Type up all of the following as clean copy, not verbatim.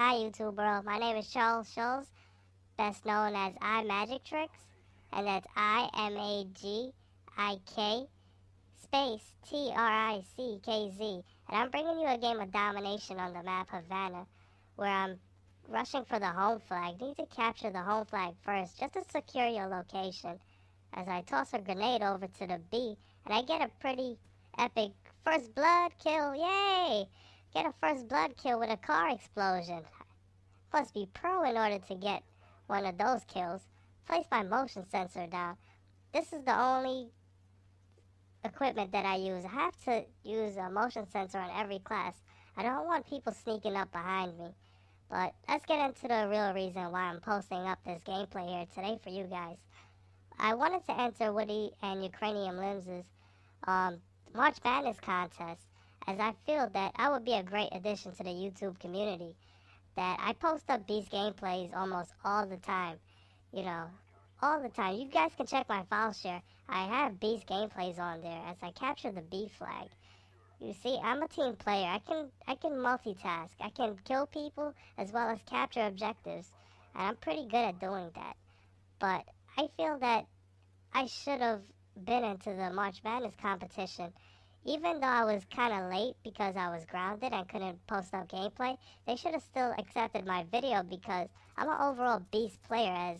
Hi YouTube world, my name is Charles Schulz, best known as iMagik Trickz, and that's IMAGIK space TRICKZ, and I'm bringing you a game of domination on the map Havana, where I'm rushing for the home flag. Need to capture the home flag first, just to secure your location, as I toss a grenade over to the B, and I get a pretty epic first blood kill, yay! Get a first blood kill with a car explosion. Must be pro in order to get one of those kills. Place my motion sensor down. This is the only equipment that I use. I have to use a motion sensor on every class. I don't want people sneaking up behind me. But let's get into the real reason why I'm posting up this gameplay here today for you guys. I wanted to enter Woody and Ukrainian Lims's March Madness contest, as I feel that I would be a great addition to the YouTube community. That I post up Beast gameplays almost all the time. All the time. You guys can check my file share. I have Beast gameplays on there as I capture the B flag. You see, I'm a team player. I can multitask. I can kill people as well as capture objectives. And I'm pretty good at doing that. But I feel that I should have been into the March Madness competition. Even though I was kind of late because I was grounded and couldn't post up gameplay, they should have still accepted my video because I'm an overall beast player, as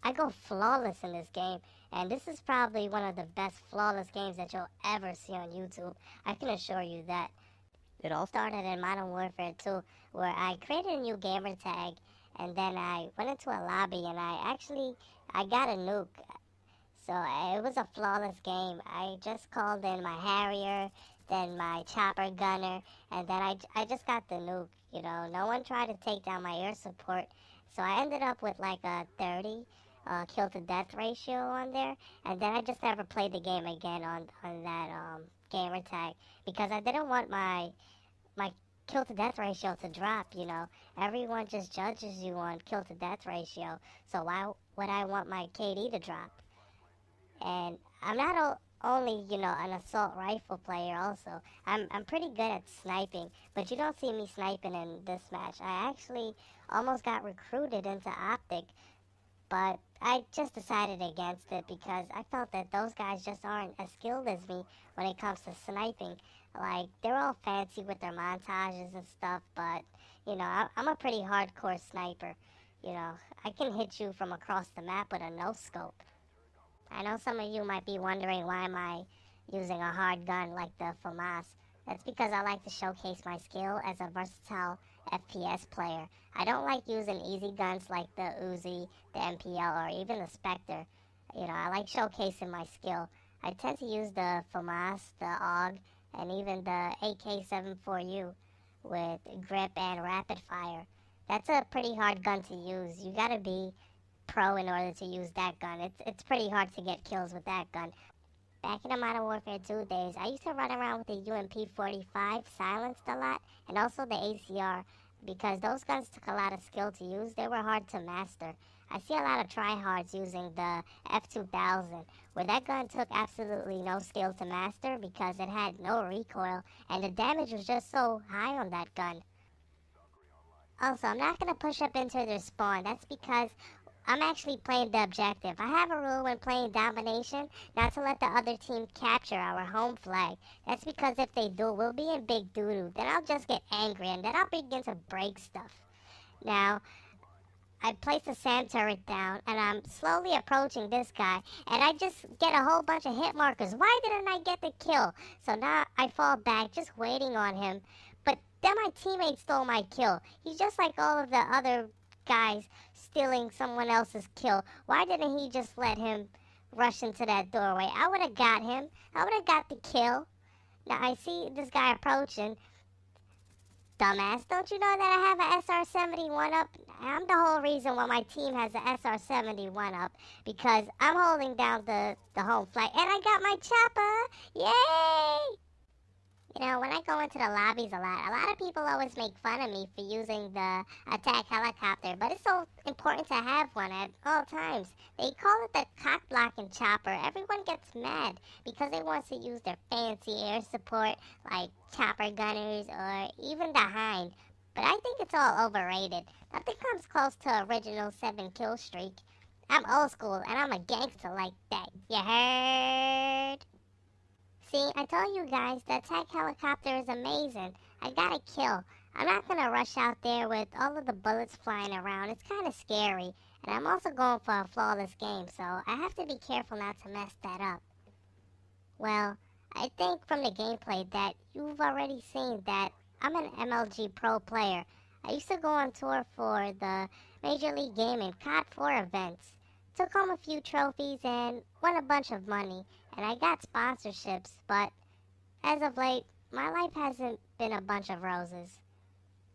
I go flawless in this game. And this is probably one of the best flawless games that you'll ever see on YouTube. I can assure you that. It all started in Modern Warfare 2, where I created a new gamer tag, and then I went into a lobby and I got a nuke. So it was a flawless game. I just called in my Harrier, then my chopper gunner, and then I just got the nuke. No one tried to take down my air support. So I ended up with like a 30 kill to death ratio on there. And then I just never played the game again on that gamer tag, because I didn't want my kill to death ratio to drop. Everyone just judges you on kill to death ratio. So why would I want my KD to drop? And I'm not only, an assault rifle player also. I'm pretty good at sniping, but you don't see me sniping in this match. I actually almost got recruited into Optic, but I just decided against it because I felt that those guys just aren't as skilled as me when it comes to sniping. Like, they're all fancy with their montages and stuff, but, I'm a pretty hardcore sniper. I can hit you from across the map with a no-scope. I know some of you might be wondering, why am I using a hard gun like the FAMAS? That's because I like to showcase my skill as a versatile FPS player. I don't like using easy guns like the Uzi, the MPL, or even the Spectre. I like showcasing my skill. I tend to use the FAMAS, the AUG, and even the AK-74U with grip and rapid fire. That's a pretty hard gun to use. You gotta be pro in order to use that gun. It's pretty hard to get kills with that gun. Back in the Modern Warfare 2 days, I used to run around with the UMP-45 silenced a lot, and also the ACR, because those guns took a lot of skill to use. They were hard to master. I see a lot of tryhards using the F2000, where that gun took absolutely no skill to master because it had no recoil, and the damage was just so high on that gun. Also, I'm not going to push up into their spawn. That's because I'm actually playing the objective. I have a rule when playing domination not to let the other team capture our home flag. That's because if they do, we'll be in big doo-doo. Then I'll just get angry and then I'll begin to break stuff. Now, I place the SAM turret down and I'm slowly approaching this guy, and I just get a whole bunch of hit markers. Why didn't I get the kill? So now I fall back just waiting on him. But then my teammate stole my kill. He's just like all of the other guys stealing someone else's kill. Why didn't he just let him rush into that doorway? I would have got him. I would have got the kill. Now I see this guy approaching. Dumbass, don't you know that I have an SR-71 up? I'm the whole reason why my team has an SR-71 up, because I'm holding down the home flag, and I got my chopper. Yay! When I go into the lobbies a lot of people always make fun of me for using the attack helicopter, but it's so important to have one at all times. They call it the cock blocking chopper. Everyone gets mad because they want to use their fancy air support like chopper gunners or even the Hind. but I think it's all overrated. Nothing comes close to original 7 kill streak. I'm old school and I'm a gangster like that. You heard? See, I told you guys that attack helicopter is amazing. I got a kill. I'm not gonna rush out there with all of the bullets flying around. It's kind of scary. And I'm also going for a flawless game, so I have to be careful not to mess that up. Well, I think from the gameplay that you've already seen that I'm an MLG Pro player. I used to go on tour for the Major League Gaming COD 4 events. Took home a few trophies and won a bunch of money. And I got sponsorships, but as of late, my life hasn't been a bunch of roses.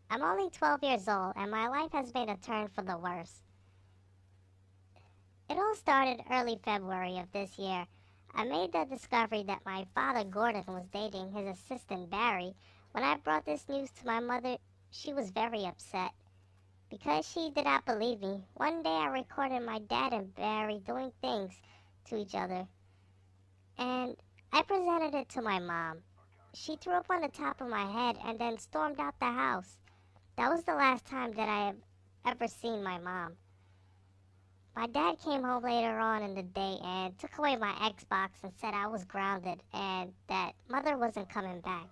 I'm only 12 years old, and my life has made a turn for the worse. It all started early February of this year. I made the discovery that my father Gordon was dating his assistant Barry. When I brought this news to my mother, she was very upset. Because she did not believe me, one day I recorded my dad and Barry doing things to each other. And I presented it to my mom. She threw up on the top of my head and then stormed out the house. That was the last time that I have ever seen my mom. My dad came home later on in the day and took away my Xbox and said I was grounded and that mother wasn't coming back.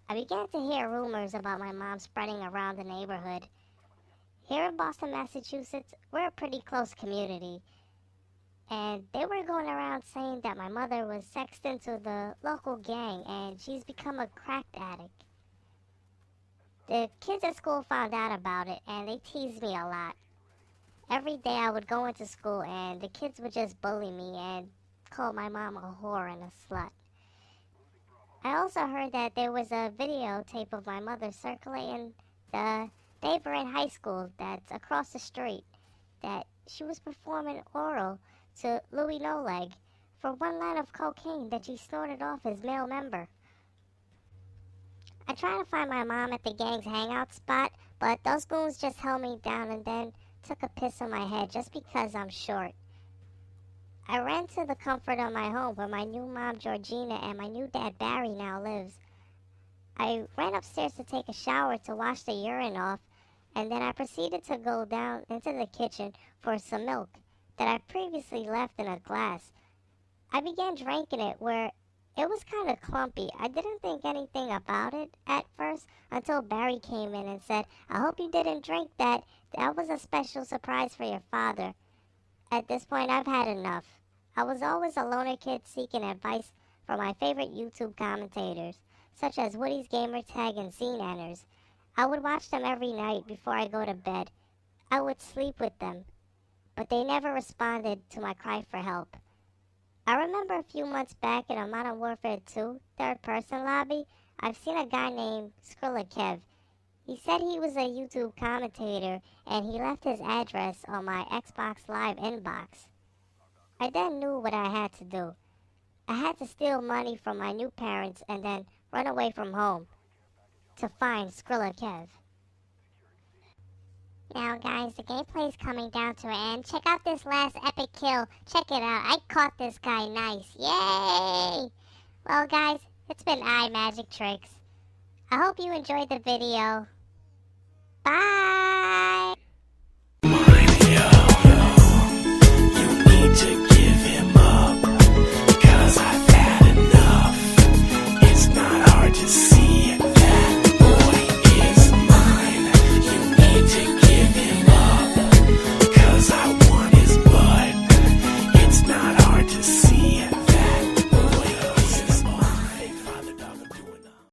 I began to hear rumors about my mom spreading around the neighborhood. Here in Boston, Massachusetts, we're a pretty close community. And they were going around saying that my mother was sexed into the local gang and she's become a crack addict. The kids at school found out about it and they teased me a lot. Every day I would go into school and the kids would just bully me and call my mom a whore and a slut. I also heard that there was a videotape of my mother circulating the neighboring high school that's across the street, that she was performing oral to Louis No Leg for 1 line of cocaine that she snorted off his male member. I tried to find my mom at the gang's hangout spot, but those goons just held me down and then took a piss on my head just because I'm short. I ran to the comfort of my home where my new mom Georgina and my new dad Barry now lives. I ran upstairs to take a shower to wash the urine off, and then I proceeded to go down into the kitchen for some milk that I previously left in a glass. I began drinking it where it was kind of clumpy. I didn't think anything about it at first until Barry came in and said, "I hope you didn't drink that. That was a special surprise for your father." At this point, I've had enough. I was always a loner kid seeking advice from my favorite YouTube commentators, such as Woody's Gamertag and Scene Enters. I would watch them every night before I go to bed. I would sleep with them, but they never responded to my cry for help. I remember a few months back in a Modern Warfare 2 third-person lobby, I've seen a guy named Skrilla Kev. He said he was a YouTube commentator and he left his address on my Xbox Live inbox. I then knew what I had to do. I had to steal money from my new parents and then run away from home to find Skrilla Kev. Now guys, the gameplay is coming down to an end. Check out this last epic kill. Check it out. I caught this guy nice. Yay! Well guys, it's been iMagik Trickz. I hope you enjoyed the video.